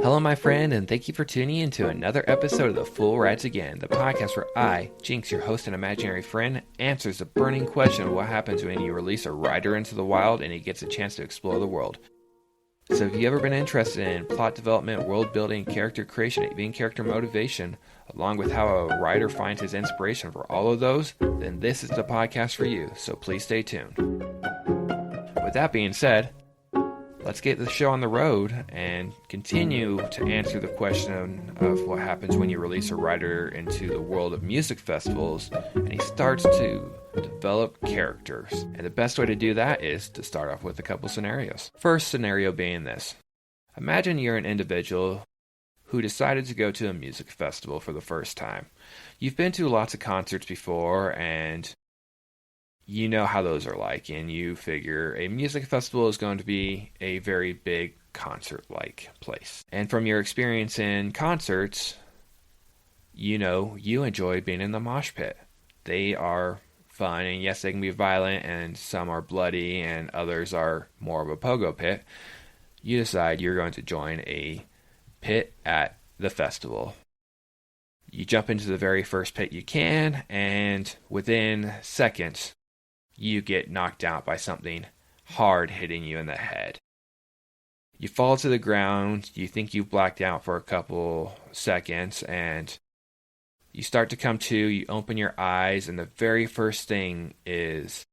Hello, my friend, and thank you for tuning in to another episode of The Fool Rides Again, the podcast where I, Jinx, your host and imaginary friend, answers the burning question of what happens when you release a rider into the wild and he gets a chance to explore the world. So if you've ever been interested in plot development, world building, character creation, even character motivation, along with how a writer finds his inspiration for all of those, then this is the podcast for you, so please stay tuned. With that being said, let's get the show on the road and continue to answer the question of what happens when you release a writer into the world of music festivals and he starts to develop characters. And the best way to do that is to start off with a couple scenarios. First scenario being this. Imagine you're an individual who decided to go to a music festival for the first time. You've been to lots of concerts before and you know how those are like, and you figure a music festival is going to be a very big concert-like place. And from your experience in concerts, you know you enjoy being in the mosh pit. They are fun, and yes, they can be violent, and some are bloody, and others are more of a pogo pit. You decide you're going to join a pit at the festival. You jump into the very first pit you can, and within seconds, you get knocked out by something hard hitting you in the head. You fall to the ground, you think you've blacked out for a couple seconds, and you start to come to, you open your eyes, and the very first thing is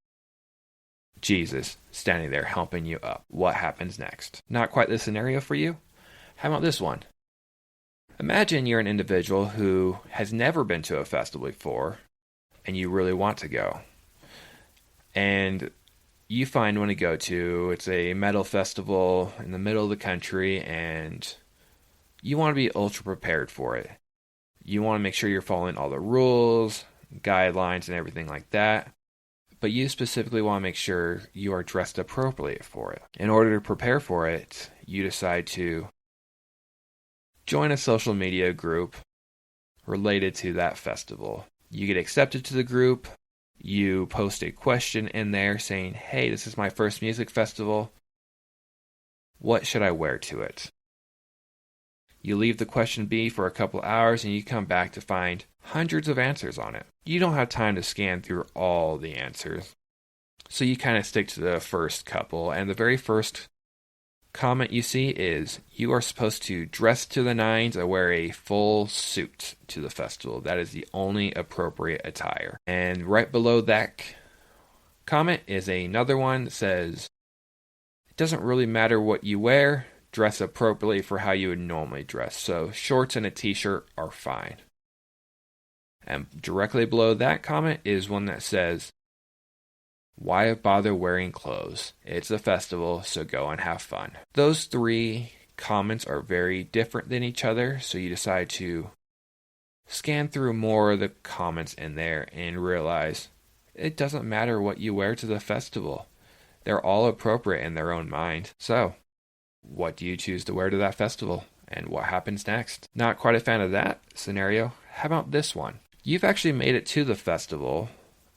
Jesus standing there helping you up. What happens next? Not quite the scenario for you? How about this one? Imagine you're an individual who has never been to a festival before, and you really want to go. And you find one to go to. It's a metal festival in the middle of the country, and you want to be ultra prepared for it. You want to make sure you're following all the rules, guidelines, and everything like that. But you specifically want to make sure you are dressed appropriately for it. In order to prepare for it, you decide to join a social media group related to that festival. You get accepted to the group. You post a question in there saying, hey, this is my first music festival. What should I wear to it? You leave the question be for a couple hours and you come back to find hundreds of answers on it. You don't have time to scan through all the answers. So you kind of stick to the first couple. And the very first comment you see is, you are supposed to dress to the nines or wear a full suit to the festival. That is the only appropriate attire. And right below that comment is another one that says, it doesn't really matter what you wear, dress appropriately for how you would normally dress. So shorts and a t-shirt are fine. And directly below that comment is one that says, why bother wearing clothes? It's a festival, so go and have fun. Those three comments are very different than each other, so you decide to scan through more of the comments in there and realize it doesn't matter what you wear to the festival. They're all appropriate in their own mind. So, what do you choose to wear to that festival? And what happens next? Not quite a fan of that scenario. How about this one? You've actually made it to the festival.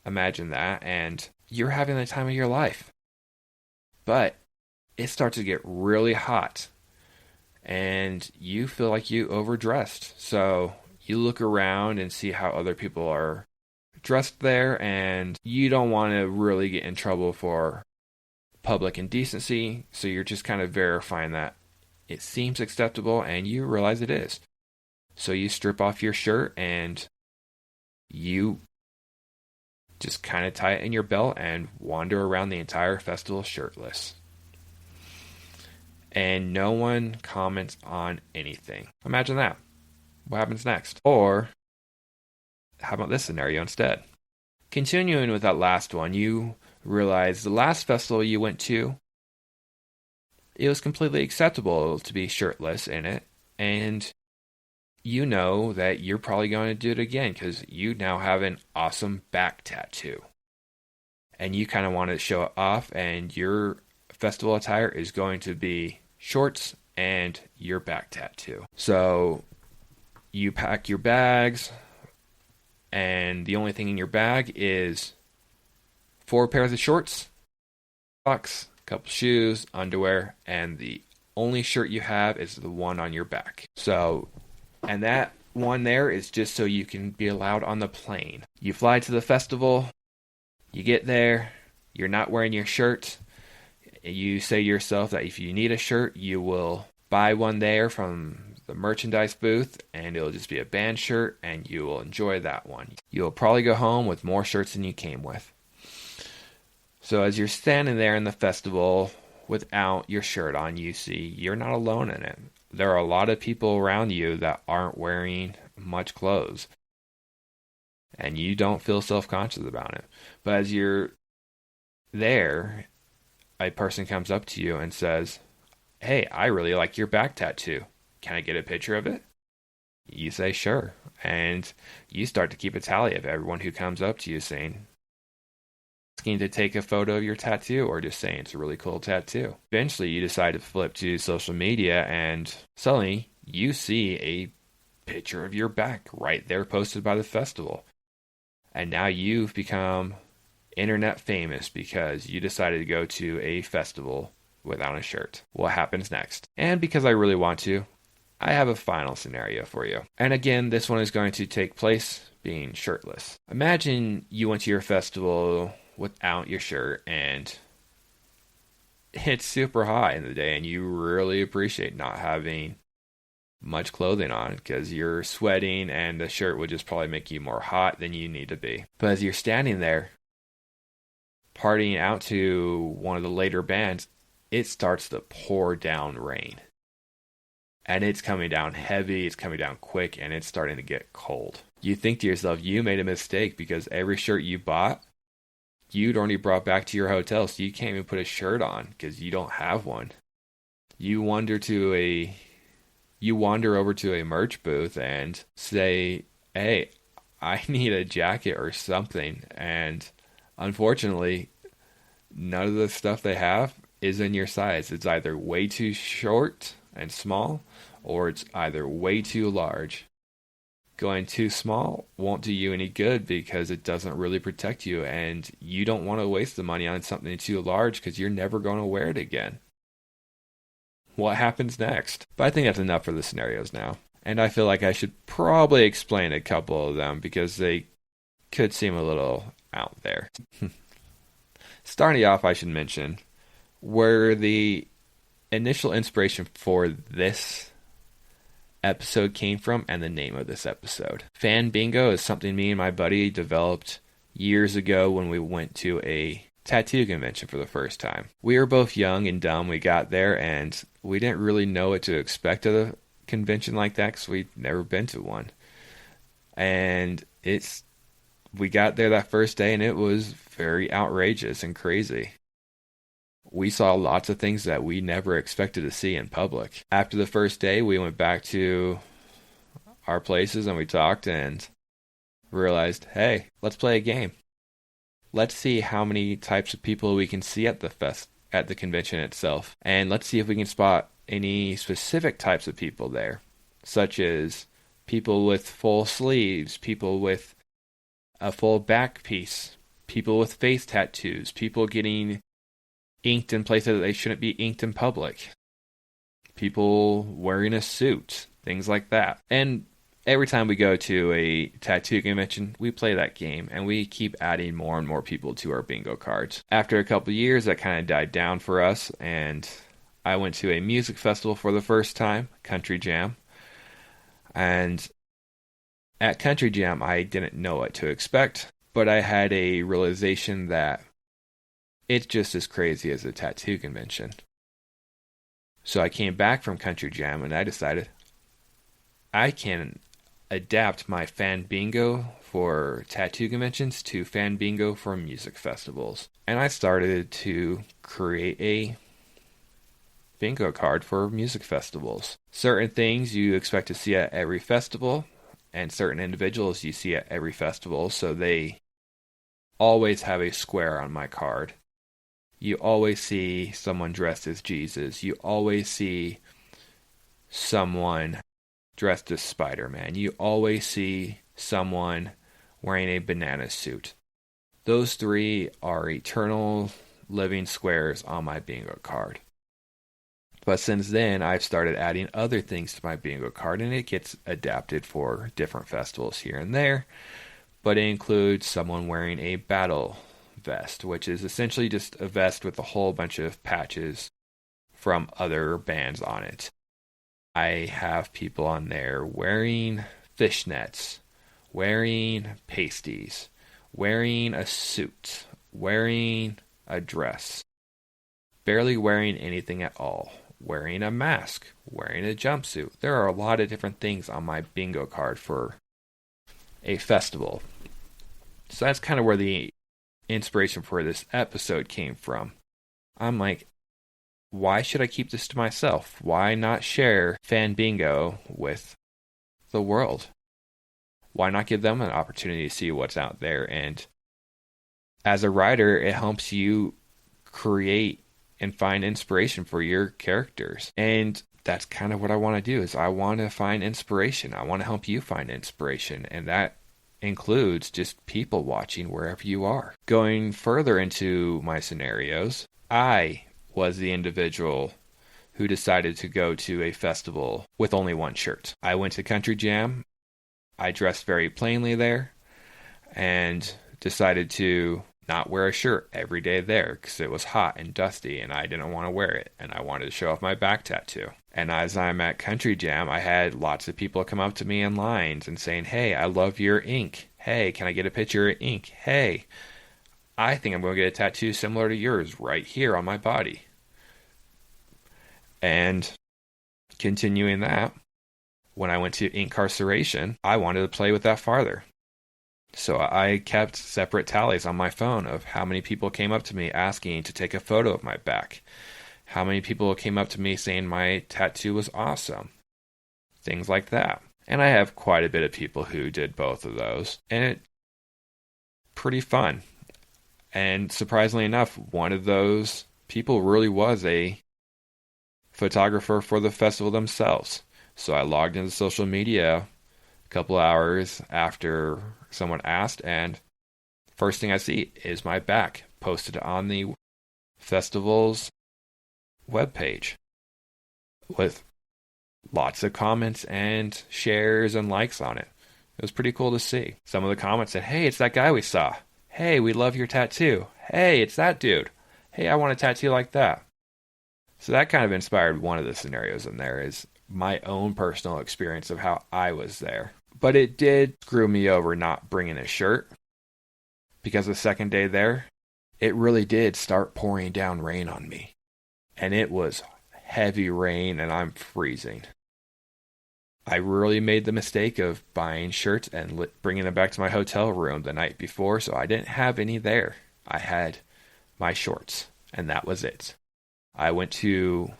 Imagine that, and you're having the time of your life. But it starts to get really hot and you feel like you overdressed. So you look around and see how other people are dressed there, and you don't want to really get in trouble for public indecency. So you're just kind of verifying that it seems acceptable, and you realize it is. So you strip off your shirt and you just kind of tie it in your belt and wander around the entire festival shirtless. And no one comments on anything. Imagine that. What happens next? Or, how about this scenario instead? Continuing with that last one, you realize the last festival you went to, it was completely acceptable to be shirtless in it. And you know that you're probably going to do it again because you now have an awesome back tattoo. And you kind of want to show it off, and your festival attire is going to be shorts and your back tattoo. So you pack your bags, and the only thing in your bag is 4 pairs of shorts, socks, a couple shoes, underwear, and the only shirt you have is the one on your back. So, and that one there is just so you can be allowed on the plane. You fly to the festival, you get there, you're not wearing your shirt. You say to yourself that if you need a shirt, you will buy one there from the merchandise booth, and it'll just be a band shirt, and you will enjoy that one. You'll probably go home with more shirts than you came with. So as you're standing there in the festival without your shirt on, you see you're not alone in it. There are a lot of people around you that aren't wearing much clothes, and you don't feel self-conscious about it. But as you're there, a person comes up to you and says, "Hey, I really like your back tattoo. Can I get a picture of it?" You say, "Sure." And you start to keep a tally of everyone who comes up to you saying, asking to take a photo of your tattoo or just saying it's a really cool tattoo. Eventually, you decide to flip to social media, and suddenly you see a picture of your back right there posted by the festival. And now you've become internet famous because you decided to go to a festival without a shirt. What happens next? And because I really want to, I have a final scenario for you. And again, this one is going to take place being shirtless. Imagine you went to your festival without your shirt, and it's super hot in the day, and you really appreciate not having much clothing on because you're sweating, and the shirt would just probably make you more hot than you need to be. But as you're standing there partying out to one of the later bands, it starts to pour down rain. And it's coming down heavy, it's coming down quick, and it's starting to get cold. You think to yourself, you made a mistake because every shirt you bought, you'd already brought back to your hotel, so you can't even put a shirt on because you don't have one. You wander over to a merch booth and say, "Hey, I need a jacket or something." And unfortunately, none of the stuff they have is in your size. It's either way too short and small, or it's either way too large. Going too small won't do you any good because it doesn't really protect you, and you don't want to waste the money on something too large because you're never going to wear it again. What happens next? But I think that's enough for the scenarios now. And I feel like I should probably explain a couple of them because they could seem a little out there. Starting off, I should mention where the initial inspiration for this episode came from and the name of this episode. Fan bingo is something me and my buddy developed years ago when we went to a tattoo convention for the first time. We were both young and dumb. We got there and we didn't really know what to expect of a convention like that because we'd never been to one. And we got there that first day and it was very outrageous and crazy. We saw lots of things that we never expected to see in public. After the first day, we went back to our places and we talked and realized, hey, let's play a game. Let's see how many types of people we can see at the convention itself. And let's see if we can spot any specific types of people there, such as people with full sleeves, people with a full back piece, people with face tattoos, people getting inked in places that they shouldn't be inked in public, people wearing a suit, things like that. And every time we go to a tattoo convention, we play that game, and we keep adding more and more people to our bingo cards. After a couple of years, that kind of died down for us, and I went to a music festival for the first time, Country Jam. And at Country Jam, I didn't know what to expect, but I had a realization that it's just as crazy as a tattoo convention. So I came back from Country Jam and I decided I can adapt my fan bingo for tattoo conventions to fan bingo for music festivals. And I started to create a bingo card for music festivals. Certain things you expect to see at every festival, and certain individuals you see at every festival, so they always have a square on my card. You always see someone dressed as Jesus. You always see someone dressed as Spider-Man. You always see someone wearing a banana suit. Those three are eternal living squares on my bingo card. But since then, I've started adding other things to my bingo card, and it gets adapted for different festivals here and there. But it includes someone wearing a battle vest, which is essentially just a vest with a whole bunch of patches from other bands on it. I have people on there wearing fishnets, wearing pasties, wearing a suit, wearing a dress, barely wearing anything at all, wearing a mask, wearing a jumpsuit. There are a lot of different things on my bingo card for a festival. So that's kind of where the inspiration for this episode came from. I'm like, why should I keep this to myself? Why not share fan bingo with the world? Why not give them an opportunity to see what's out there? And as a writer, it helps you create and find inspiration for your characters. And that's kind of what I want to do, is I want to find inspiration. I want to help you find inspiration. And that includes just people watching wherever you are. Going further into my scenarios, I was the individual who decided to go to a festival with only one shirt. I went to Country Jam. I dressed very plainly there and decided to not wear a shirt every day there because it was hot and dusty and I didn't want to wear it, and I wanted to show off my back tattoo. And as I'm at Country Jam, I had lots of people come up to me in lines and saying, "Hey, I love your ink. Hey, can I get a picture of ink? Hey, I think I'm going to get a tattoo similar to yours right here on my body." And continuing that, when I went to Inkcarceration, I wanted to play with that farther. So I kept separate tallies on my phone of how many people came up to me asking to take a photo of my back, how many people came up to me saying my tattoo was awesome, things like that. And I have quite a bit of people who did both of those, and it's pretty fun. And surprisingly enough, one of those people really was a photographer for the festival themselves. So I logged into social media a couple hours after someone asked, and first thing I see is my back posted on the festival's webpage with lots of comments and shares and likes on it. It was pretty cool to see. Some of the comments said, "Hey, it's that guy we saw. Hey, we love your tattoo. Hey, it's that dude. Hey, I want a tattoo like that." So that kind of inspired one of the scenarios in there, is my own personal experience of how I was there. But it did screw me over not bringing a shirt, because the second day there, it really did start pouring down rain on me. And it was heavy rain and I'm freezing. I really made the mistake of buying shirts and bringing them back to my hotel room the night before, so I didn't have any there. I had my shorts, and that was it. I went to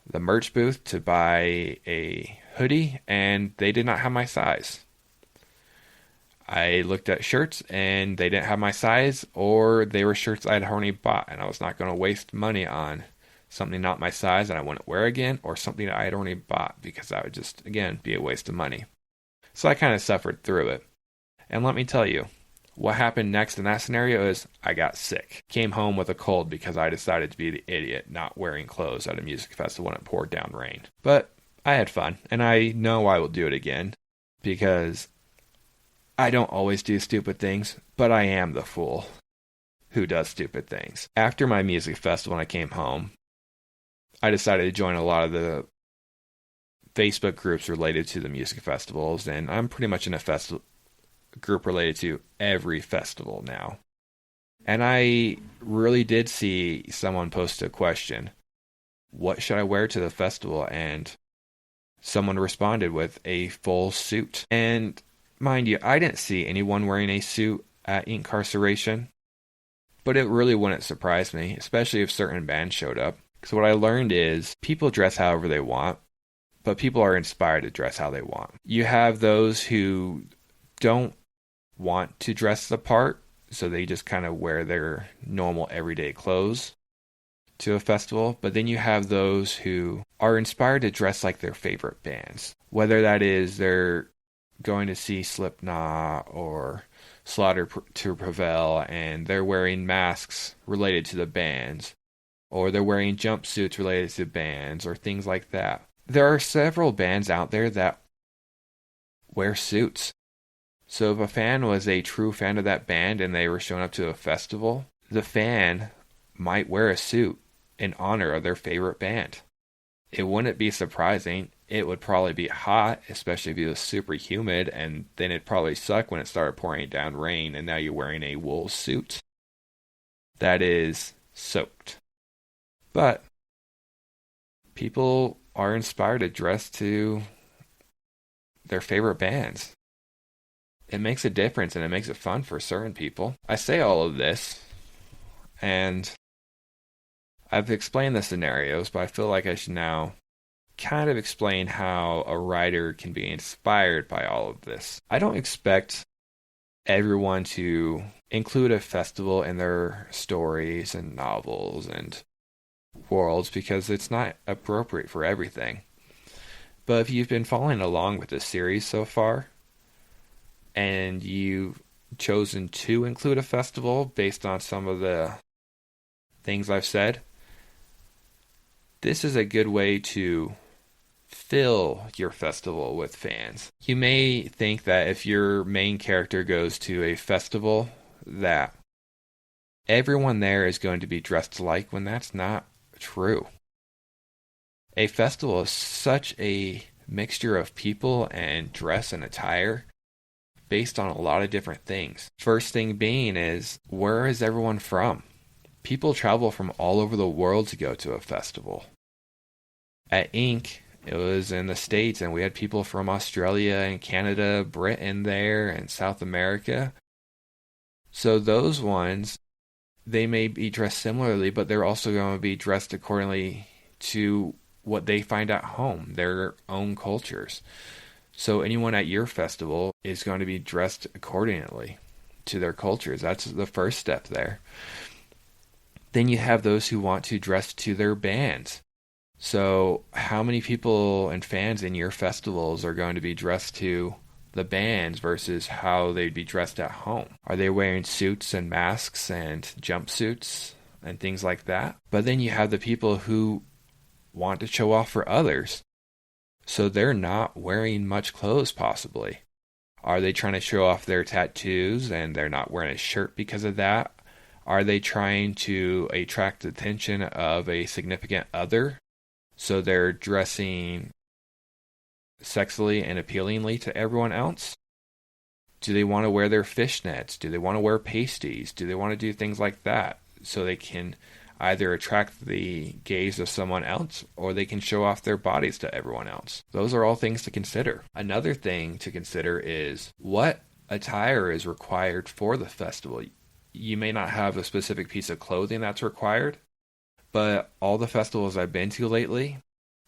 the merch booth to buy a hoodie, and they did not have my size. I looked at shirts, and they didn't have my size, or they were shirts I had already bought, and I was not going to waste money on something not my size and I wouldn't wear again, or something that I had already bought, because that would just, again, be a waste of money. So I kind of suffered through it. And let me tell you, what happened next in that scenario is I got sick. Came home with a cold because I decided to be the idiot not wearing clothes at a music festival when it poured down rain. But I had fun, and I know I will do it again, because I don't always do stupid things, but I am the fool who does stupid things. After my music festival, when I came home, I decided to join a lot of the Facebook groups related to the music festivals, and I'm pretty much in a group related to every festival now. And I really did see someone post a question, "What should I wear to the festival?" And someone responded with a full suit. And mind you, I didn't see anyone wearing a suit at Inkcarceration, but it really wouldn't surprise me, especially if certain bands showed up. Because what I learned is people dress however they want, but people are inspired to dress how they want. You have those who don't want to dress the part, so they just kind of wear their normal everyday clothes to a festival. But then you have those who are inspired to dress like their favorite bands, whether that is they're going to see Slipknot or Slaughter to Prevail and they're wearing masks related to the bands, or they're wearing jumpsuits related to bands, or things like that. There are several bands out there that wear suits. So if a fan was a true fan of that band and they were showing up to a festival, the fan might wear a suit in honor of their favorite band. It wouldn't be surprising. It would probably be hot, especially if it was super humid, and then it'd probably suck when it started pouring down rain and now you're wearing a wool suit that is soaked. But people are inspired to dress to their favorite bands. It makes a difference and it makes it fun for certain people. I say all of this, and I've explained the scenarios, but I feel like I should now kind of explain how a writer can be inspired by all of this. I don't expect everyone to include a festival in their stories and novels and worlds because it's not appropriate for everything. But if you've been following along with this series so far, and you've chosen to include a festival based on some of the things I've said, this is a good way to fill your festival with fans. You may think that if your main character goes to a festival that everyone there is going to be dressed alike, when that's not true. A festival is such a mixture of people and dress and attire based on a lot of different things. First thing being is, where is everyone from? People travel from all over the world to go to a festival. At Ink, it was in the States, and we had people from Australia and Canada, Britain there, and South America. So those ones, they may be dressed similarly, but they're also going to be dressed accordingly to what they find at home, their own cultures. So anyone at your festival is going to be dressed accordingly to their cultures. That's the first step there. Then you have those who want to dress to their bands. So how many people and fans in your festivals are going to be dressed to the bands versus how they'd be dressed at home? Are they wearing suits and masks and jumpsuits and things like that? But then you have the people who want to show off for others. So they're not wearing much clothes possibly. Are they trying to show off their tattoos and they're not wearing a shirt because of that? Are they trying to attract the attention of a significant other? So they're dressing sexily and appealingly to everyone else? Do they want to wear their fishnets? Do they want to wear pasties? Do they want to do things like that so they can either attract the gaze of someone else or they can show off their bodies to everyone else? Those are all things to consider. Another thing to consider is what attire is required for the festival. You may not have a specific piece of clothing that's required, but all the festivals I've been to lately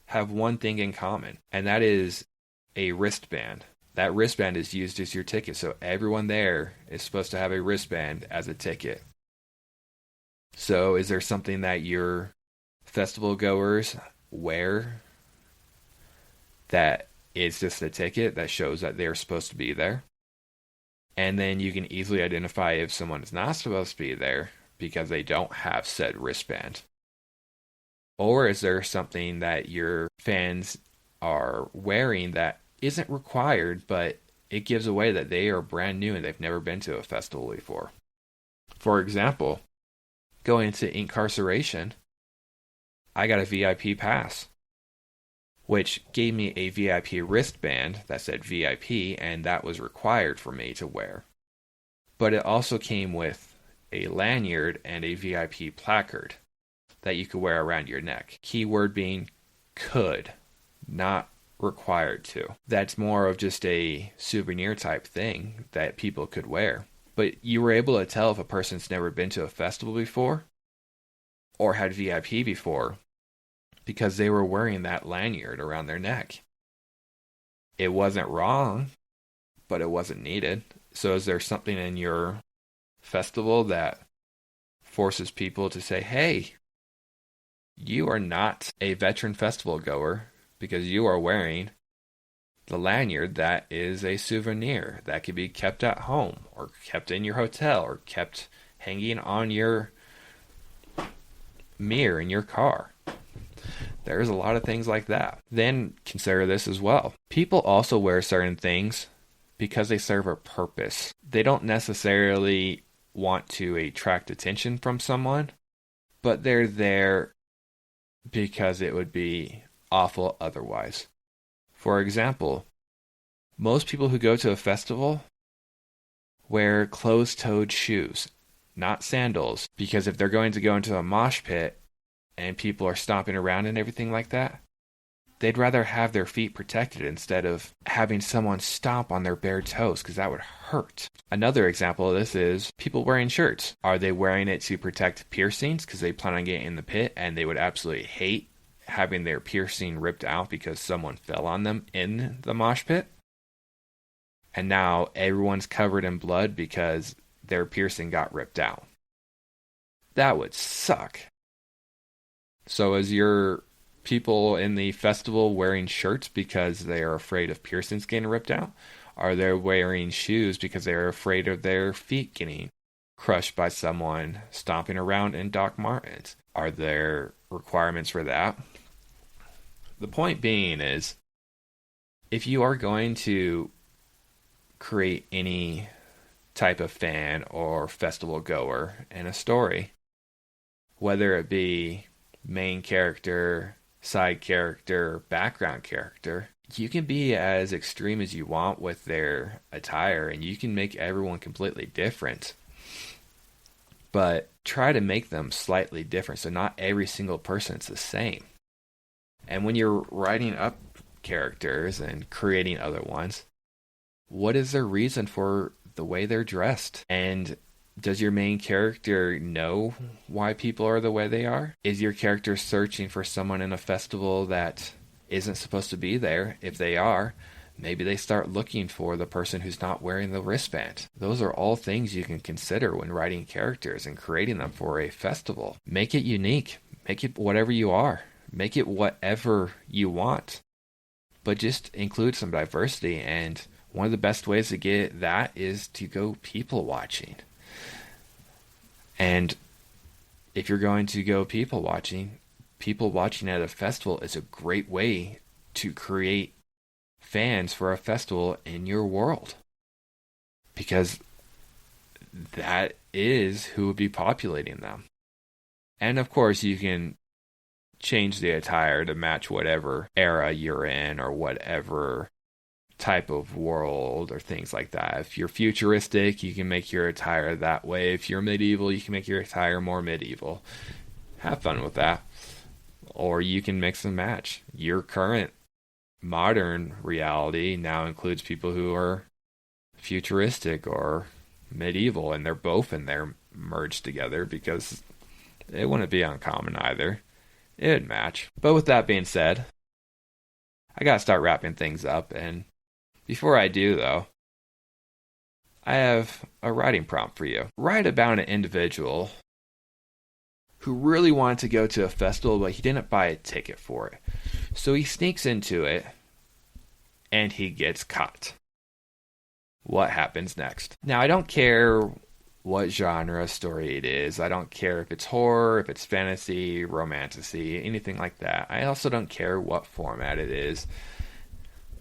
have one thing in common, and that is a wristband. That wristband is used as your ticket, so everyone there is supposed to have a wristband as a ticket. So is there something that your festival goers wear that is just a ticket that shows that they're supposed to be there? And then you can easily identify if someone is not supposed to be there because they don't have said wristband. Or is there something that your fans are wearing that isn't required, but it gives away that they are brand new and they've never been to a festival before? For example, going to Inkcarceration, I got a VIP pass, which gave me a VIP wristband that said VIP, and that was required for me to wear. But it also came with a lanyard and a VIP placard that you could wear around your neck. Keyword being could, not required to. That's more of just a souvenir type thing that people could wear. But you were able to tell if a person's never been to a festival before or had VIP before because they were wearing that lanyard around their neck. It wasn't wrong, but it wasn't needed. So is there something in your festival that forces people to say, hey, you are not a veteran festival goer because you are wearing the lanyard that is a souvenir that could be kept at home or kept in your hotel or kept hanging on your mirror in your car. There's a lot of things like that. Then consider this as well. People also wear certain things because they serve a purpose. They don't necessarily want to attract attention from someone, but they're there because it would be awful otherwise. For example, most people who go to a festival wear closed-toed shoes, not sandals, because if they're going to go into a mosh pit and people are stomping around and everything like that, they'd rather have their feet protected instead of having someone stomp on their bare toes, because that would hurt. Another example of this is people wearing shirts. Are they wearing it to protect piercings because they plan on getting in the pit and they would absolutely hate having their piercing ripped out because someone fell on them in the mosh pit? And now everyone's covered in blood because their piercing got ripped out. That would suck. So is your people in the festival wearing shirts because they are afraid of piercings getting ripped out? Are they wearing shoes because they're afraid of their feet getting crushed by someone stomping around in Doc Martens? Are there requirements for that? The point being is, if you are going to create any type of fan or festival goer in a story, whether it be main character, side character, background character, you can be as extreme as you want with their attire and you can make everyone completely different. But try to make them slightly different so not every single person's the same. And when you're writing up characters and creating other ones, what is their reason for the way they're dressed? And does your main character know why people are the way they are? Is your character searching for someone in a festival that isn't supposed to be there? If they are, maybe they start looking for the person who's not wearing the wristband. Those are all things you can consider when writing characters and creating them for a festival. Make it unique. Make it whatever you are. Make it whatever you want. But just include some diversity, and one of the best ways to get that is to go people watching. And if you're going to go people watching at a festival is a great way to create fans for a festival in your world. Because that is who would be populating them. And of course, you can change the attire to match whatever era you're in or whatever type of world or things like that. If you're futuristic, you can make your attire that way. If you're medieval, you can make your attire more medieval. Have fun with that. Or you can mix and match. Your current modern reality now includes people who are futuristic or medieval, and they're both in there merged together because it wouldn't be uncommon either. It'd match. But with that being said, I gotta start wrapping things up, and before I do, though, I have a writing prompt for you. Write about an individual who really wanted to go to a festival, but he didn't buy a ticket for it. So he sneaks into it, and he gets caught. What happens next? Now, I don't care what genre story it is. I don't care if it's horror, if it's fantasy, romantasy, anything like that. I also don't care what format it is.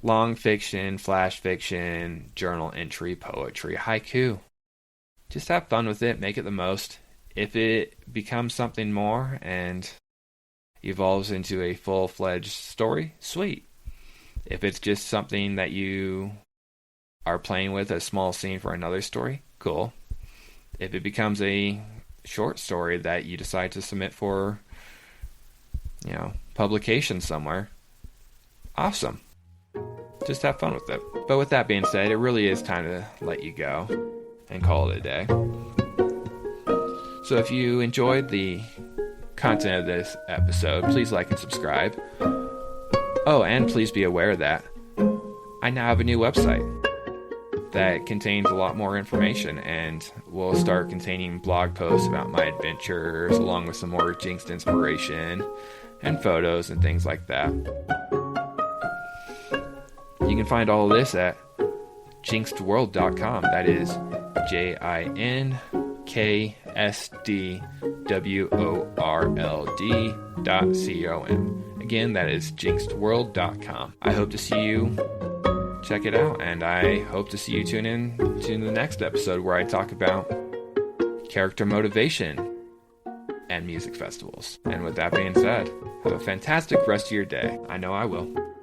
Long fiction, flash fiction, journal entry, poetry, haiku. Just have fun with it, make it the most. If it becomes something more and evolves into a full-fledged story, sweet. If it's just something that you are playing with, a small scene for another story, cool. If it becomes a short story that you decide to submit for, publication somewhere, awesome. Just have fun with it. But with that being said, it really is time to let you go and call it a day. So if you enjoyed the content of this episode, please like and subscribe. Oh, and please be aware that I now have a new website that contains a lot more information and will start containing blog posts about my adventures along with some more Jinks'd inspiration and photos and things like that. You can find all of this at jinksdworld.com. That is JINKSD world.com. Again, that is jinxedworld.com. I hope to see you check it out, and I hope to see you tune in to the next episode where I talk about character motivation and music festivals. And with that being said, have a fantastic rest of your day. I know I will.